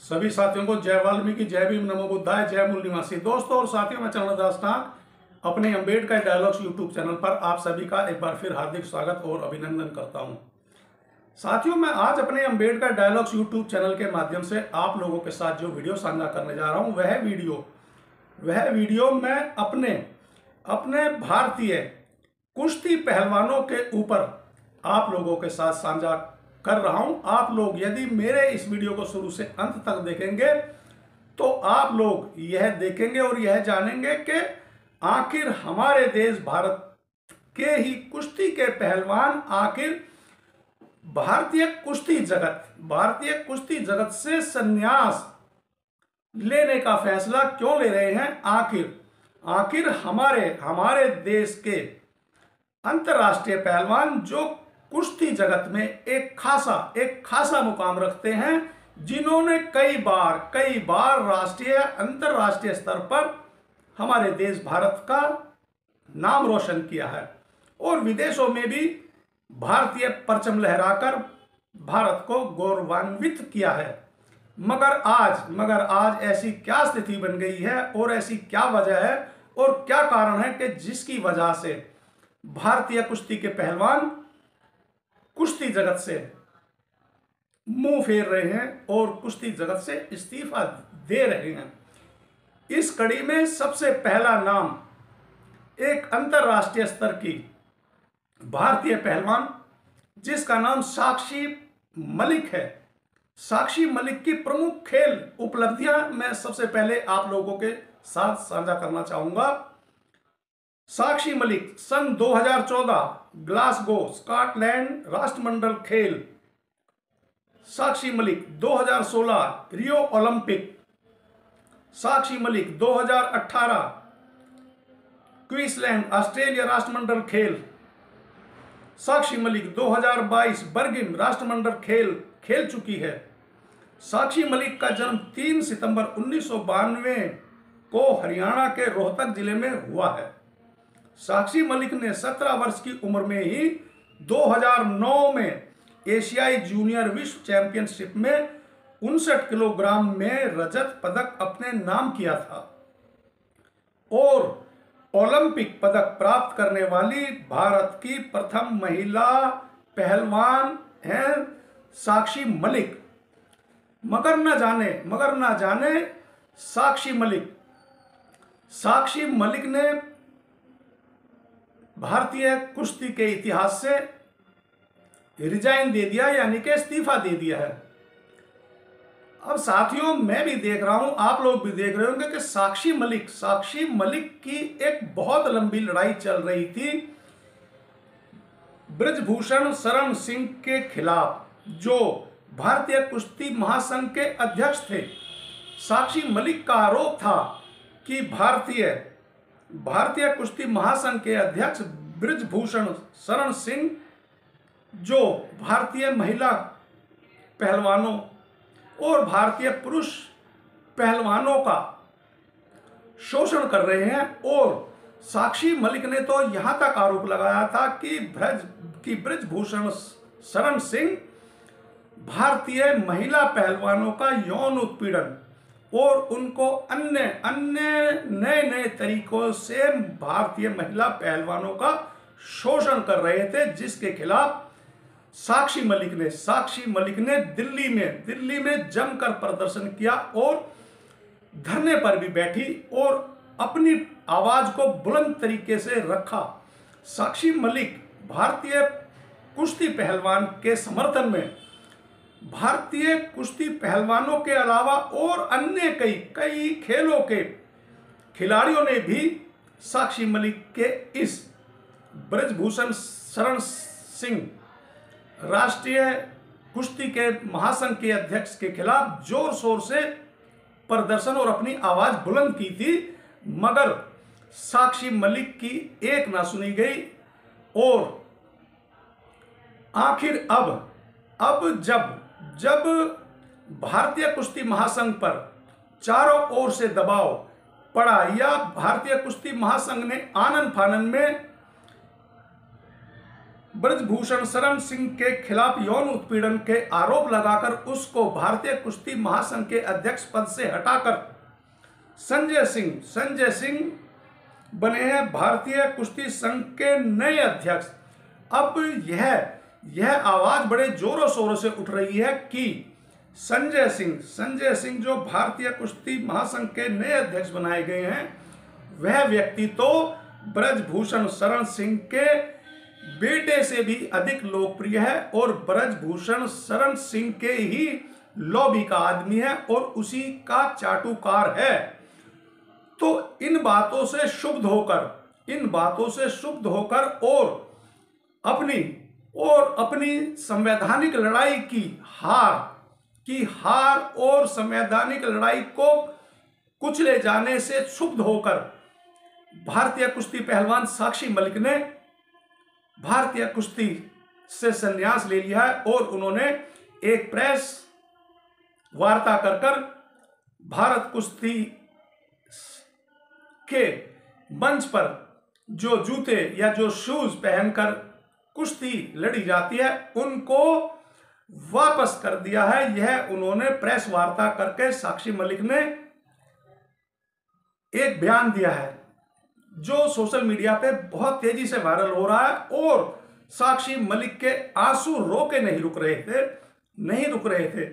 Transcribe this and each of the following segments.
सभी साथियों को जय वाल्मीकि, जय भीम, नमो बुद्धाय, जय मूल निवासी। दोस्तों और साथियों, मैं चरणदास नाग अपने अम्बेडकर डायलॉग्स यूट्यूब चैनल पर आप सभी का एक बार फिर हार्दिक स्वागत और अभिनंदन करता हूं। साथियों, मैं आज अपने अम्बेडकर डायलॉग्स यूट्यूब चैनल के माध्यम से आप लोगों के साथ जो वीडियो साझा करने जा रहा हूं, वह वीडियो मैं अपने भारतीय कुश्ती पहलवानों के ऊपर आप लोगों के साथ साझा कर रहा हूं। आप लोग यदि मेरे इस वीडियो को शुरू से अंत तक देखेंगे तो आप लोग यह देखेंगे और यह जानेंगे कि आखिर हमारे देश भारत के ही कुश्ती के पहलवान आखिर भारतीय कुश्ती जगत से संन्यास लेने का फैसला क्यों ले रहे हैं। आखिर हमारे देश के अंतर्राष्ट्रीय पहलवान जो कुश्ती जगत में एक खासा मुकाम रखते हैं, जिन्होंने कई बार राष्ट्रीय अंतर्राष्ट्रीय स्तर पर हमारे देश भारत का नाम रोशन किया है और विदेशों में भी भारतीय परचम लहराकर भारत को गौरवान्वित किया है। मगर आज ऐसी क्या स्थिति बन गई है और ऐसी क्या वजह है और क्या कारण है कि जिसकी वजह से भारतीय कुश्ती के पहलवान कुश्ती जगत से मुंह फेर रहे हैं और कुश्ती जगत से इस्तीफा दे रहे हैं। इस कड़ी में सबसे पहला नाम एक अंतर्राष्ट्रीय स्तर की भारतीय पहलवान जिसका नाम साक्षी मलिक है। साक्षी मलिक की प्रमुख खेल उपलब्धियां मैं सबसे पहले आप लोगों के साथ साझा करना चाहूंगा। साक्षी मलिक सन 2014 ग्लासगो स्कॉटलैंड राष्ट्रमंडल खेल, Sakshi Malik 2016 Rio Olympic, Sakshi Malik 2018 Queensland Australia राष्ट्रमंडल खेल, साक्षी मलिक 2022 बर्गिन राष्ट्रमंडल खेल चुकी है। साक्षी मलिक का जन्म 3 सितंबर 1992 को हरियाणा के रोहतक जिले में हुआ है। साक्षी मलिक ने 17 वर्ष की उम्र में ही 2009 में एशियाई जूनियर विश्व चैंपियनशिप में 59 किलोग्राम में रजत पदक अपने नाम किया था और ओलंपिक पदक प्राप्त करने वाली भारत की प्रथम महिला पहलवान हैं साक्षी मलिक। मगर न जाने साक्षी मलिक ने भारतीय कुश्ती के इतिहास से रिजाइन दे दिया, यानी कि इस्तीफा दे दिया है। अब साथियों, मैं भी देख रहा हूं, आप लोग भी देख रहे होंगे कि साक्षी मलिक की एक बहुत लंबी लड़ाई चल रही थी ब्रजभूषण शरण सिंह के खिलाफ, जो भारतीय कुश्ती महासंघ के अध्यक्ष थे। साक्षी मलिक का आरोप था कि भारतीय कुश्ती महासंघ के अध्यक्ष ब्रजभूषण शरण सिंह जो भारतीय महिला पहलवानों और भारतीय पुरुष पहलवानों का शोषण कर रहे हैं। और साक्षी मलिक ने तो यहां तक आरोप लगाया था कि ब्रजभूषण शरण सिंह भारतीय महिला पहलवानों का यौन उत्पीड़न और उनको अन्य नए तरीकों से भारतीय महिला पहलवानों का शोषण कर रहे थे, जिसके खिलाफ साक्षी मलिक ने दिल्ली में जमकर प्रदर्शन किया और धरने पर भी बैठी और अपनी आवाज को बुलंद तरीके से रखा। साक्षी मलिक भारतीय कुश्ती पहलवान के समर्थन में भारतीय कुश्ती पहलवानों के अलावा और अन्य कई खेलों के खिलाड़ियों ने भी साक्षी मलिक के इस ब्रजभूषण शरण सिंह राष्ट्रीय कुश्ती के महासंघ के अध्यक्ष के खिलाफ जोर शोर से प्रदर्शन और अपनी आवाज बुलंद की थी, मगर साक्षी मलिक की एक ना सुनी गई। और आखिर अब जब भारतीय कुश्ती महासंघ पर चारों ओर से दबाव पड़ा या भारतीय कुश्ती महासंघ ने आनन फानन में ब्रजभूषण शरण सिंह के खिलाफ यौन उत्पीड़न के आरोप लगाकर उसको भारतीय कुश्ती महासंघ के अध्यक्ष पद से हटाकर संजय सिंह बने हैं भारतीय कुश्ती संघ के नए अध्यक्ष। अब यह आवाज बड़े जोरों शोरों से उठ रही है कि संजय सिंह जो भारतीय कुश्ती महासंघ के नए अध्यक्ष बनाए गए हैं, वह व्यक्ति तो ब्रजभूषण शरण सिंह के बेटे से भी अधिक लोकप्रिय है और ब्रजभूषण शरण सिंह के ही लॉबी का आदमी है और उसी का चाटुकार है। तो इन बातों से शुद्ध होकर और अपनी संवैधानिक लड़ाई की हार और संवैधानिक लड़ाई को कुचले जाने से क्षुब्ध होकर भारतीय कुश्ती पहलवान साक्षी मलिक ने भारतीय कुश्ती से संन्यास ले लिया है और उन्होंने एक प्रेस वार्ता कर भारत कुश्ती के मंच पर जो जूते या जो शूज पहनकर कुश्ती लड़ी जाती है उनको वापस कर दिया है। यह उन्होंने प्रेस वार्ता करके साक्षी मलिक ने एक बयान दिया है जो सोशल मीडिया पे बहुत तेजी से वायरल हो रहा है और साक्षी मलिक के आंसू रोके नहीं रुक रहे थे।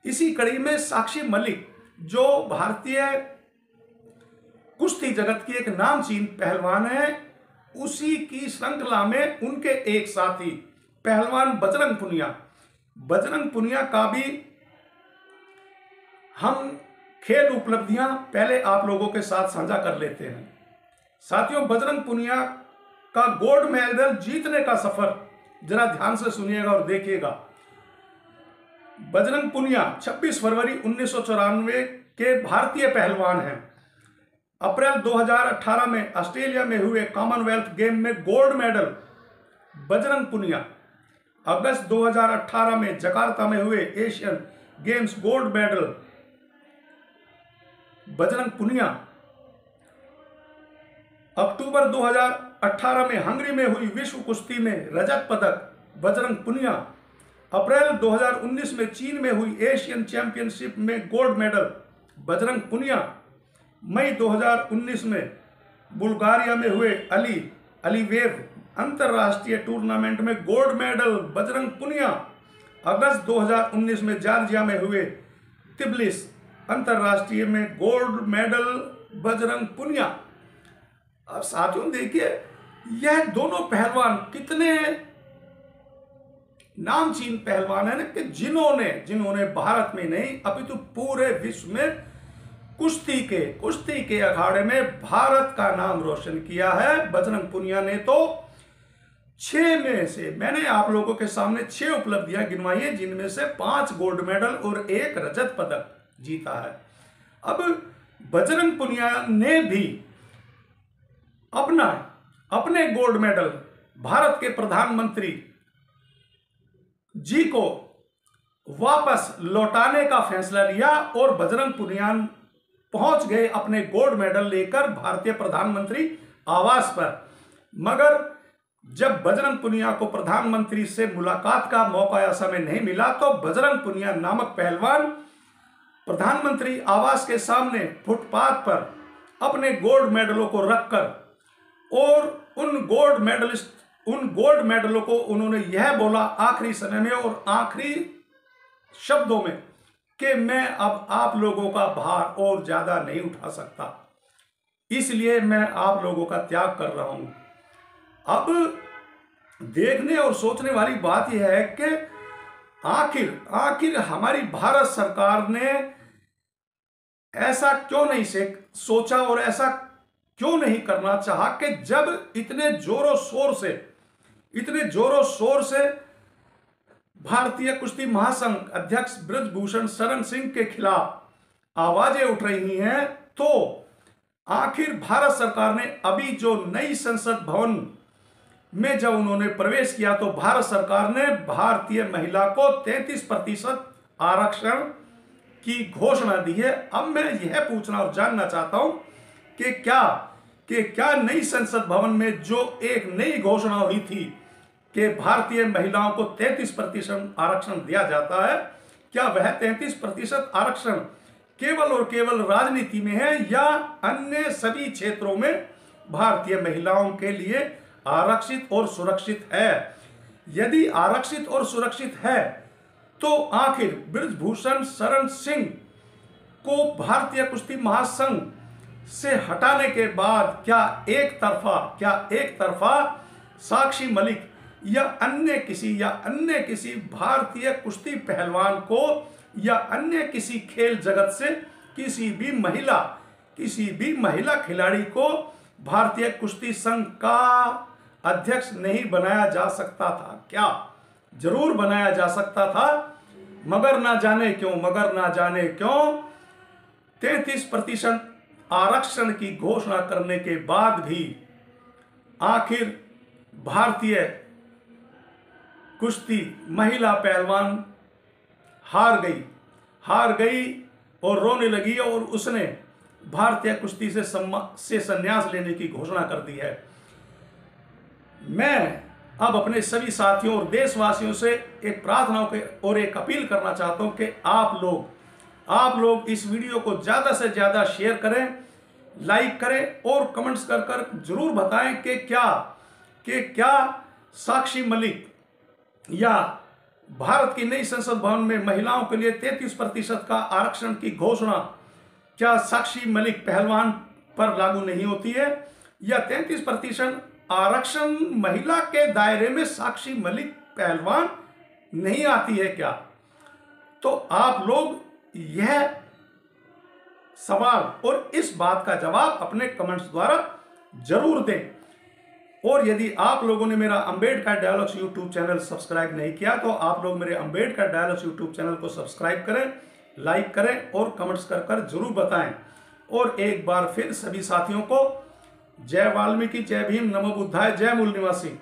इसी कड़ी में साक्षी मलिक जो भारतीय कुश्ती जगत की एक नामचीन पहलवान है, उसी की श्रृंखला में उनके एक साथी पहलवान बजरंग पुनिया का भी हम खेल उपलब्धियां पहले आप लोगों के साथ साझा कर लेते हैं। साथियों, बजरंग पुनिया का गोल्ड मेडल जीतने का सफर जरा ध्यान से सुनिएगा और देखिएगा। बजरंग पुनिया 26 फरवरी 1994 के भारतीय पहलवान हैं। अप्रैल 2018 में ऑस्ट्रेलिया में हुए कॉमनवेल्थ गेम में गोल्ड मेडल बजरंग पुनिया। अगस्त 2018 में जकार्ता में हुए Asian games gold medal Bajrang Punia. अक्टूबर 2018 में हंगरी में हुई विश्व कुश्ती में रजत पदक बजरंग पुनिया। अप्रैल 2019 में चीन में हुई एशियन चैंपियनशिप में गोल्ड मेडल बजरंग पुनिया। मई 2019 में बुल्गारिया में हुए अलीवेव अंतरराष्ट्रीय टूर्नामेंट में गोल्ड मेडल बजरंग पुनिया। अगस्त 2019 में जॉर्जिया में हुए तिब्लिस अंतरराष्ट्रीय में गोल्ड मेडल बजरंग पुनिया। अब साथियों देखिए, यह दोनों पहलवान कितने नामचीन पहलवान हैं कि जिन्होंने भारत में नहीं अपितु पूरे विश्व में कुश्ती के अखाड़े में भारत का नाम रोशन किया है। बजरंग पुनिया ने तो 6 में से मैंने आप लोगों के सामने 6 उपलब्धियां गिनवाई है, जिनमें से 5 गोल्ड मेडल और 1 रजत पदक जीता है। अब बजरंग पुनिया ने भी अपने गोल्ड मेडल भारत के प्रधानमंत्री जी को वापस लौटाने का फैसला लिया और बजरंग पुनिया पहुंच गए अपने गोल्ड मेडल लेकर भारतीय प्रधानमंत्री आवास पर। मगर जब बजरंग पुनिया को प्रधानमंत्री से मुलाकात का मौका या समय नहीं मिला तो बजरंग पुनिया नामक पहलवान प्रधानमंत्री आवास के सामने फुटपाथ पर अपने गोल्ड मेडलों को रखकर और उन गोल्ड मेडलों को उन्होंने यह बोला आखिरी समय में और आखिरी शब्दों में कि मैं अब आप लोगों का भार और ज्यादा नहीं उठा सकता, इसलिए मैं आप लोगों का त्याग कर रहा हूं। अब देखने और सोचने वाली बात यह है कि आखिर हमारी भारत सरकार ने ऐसा क्यों नहीं सोचा और ऐसा क्यों नहीं करना चाहा कि जब इतने जोरों शोर से भारतीय कुश्ती महासंघ अध्यक्ष ब्रजभूषण शरण सिंह के खिलाफ आवाजें उठ रही हैं, तो आखिर भारत सरकार ने अभी जो नई संसद भवन में जब उन्होंने प्रवेश किया तो भारत सरकार ने भारतीय महिला को 33% आरक्षण की घोषणा दी है। अब मैं यह पूछना और जानना चाहता हूं कि क्या नई संसद भवन में जो एक नई घोषणा हुई थी कि भारतीय महिलाओं को 33% आरक्षण दिया जाता है, क्या वह 33% आरक्षण केवल और केवल राजनीति में है या अन्य सभी क्षेत्रों में भारतीय महिलाओं के लिए आरक्षित और सुरक्षित है? यदि आरक्षित और सुरक्षित है तो आखिर ब्रजभूषण शरण सिंह को भारतीय कुश्ती महासंघ से हटाने के बाद क्या एक तरफा साक्षी मलिक या अन्य किसी भारतीय कुश्ती पहलवान को या अन्य किसी खेल जगत से किसी भी महिला खिलाड़ी को भारतीय कुश्ती संघ का अध्यक्ष नहीं बनाया जा सकता था क्या? जरूर बनाया जा सकता था, मगर ना जाने क्यों 33% आरक्षण की घोषणा करने के बाद भी आखिर भारतीय कुश्ती महिला पहलवान हार गई और रोने लगी और उसने भारतीय कुश्ती से संन्यास लेने की घोषणा कर दी है। मैं अब अपने सभी साथियों और देशवासियों से एक प्रार्थना और एक अपील करना चाहता हूं कि आप लोग इस वीडियो को ज़्यादा से ज़्यादा शेयर करें, लाइक करें और कमेंट्स कर जरूर बताएं कि क्या साक्षी मलिक या भारत की नई संसद भवन में महिलाओं के लिए 33% का आरक्षण की घोषणा क्या साक्षी मलिक पहलवान पर लागू नहीं होती है, या 33% आरक्षण महिला के दायरे में साक्षी मलिक पहलवान नहीं आती है क्या? तो आप लोग यह सवाल और इस बात का जवाब अपने कमेंट्स द्वारा जरूर दें। और यदि आप लोगों ने मेरा Ambedkar dialogues YouTube channel subscribe नहीं किया तो आप लोग मेरे अंबेडकर डायलॉग्स यूट्यूब चैनल को सब्सक्राइब करें, लाइक करें और कमेंट्स कर जरूर बताएं। और एक बार फिर सभी साथियों को जय वाल्मीकि, जय भीम, नमो बुद्धाय, जय मूल निवासी।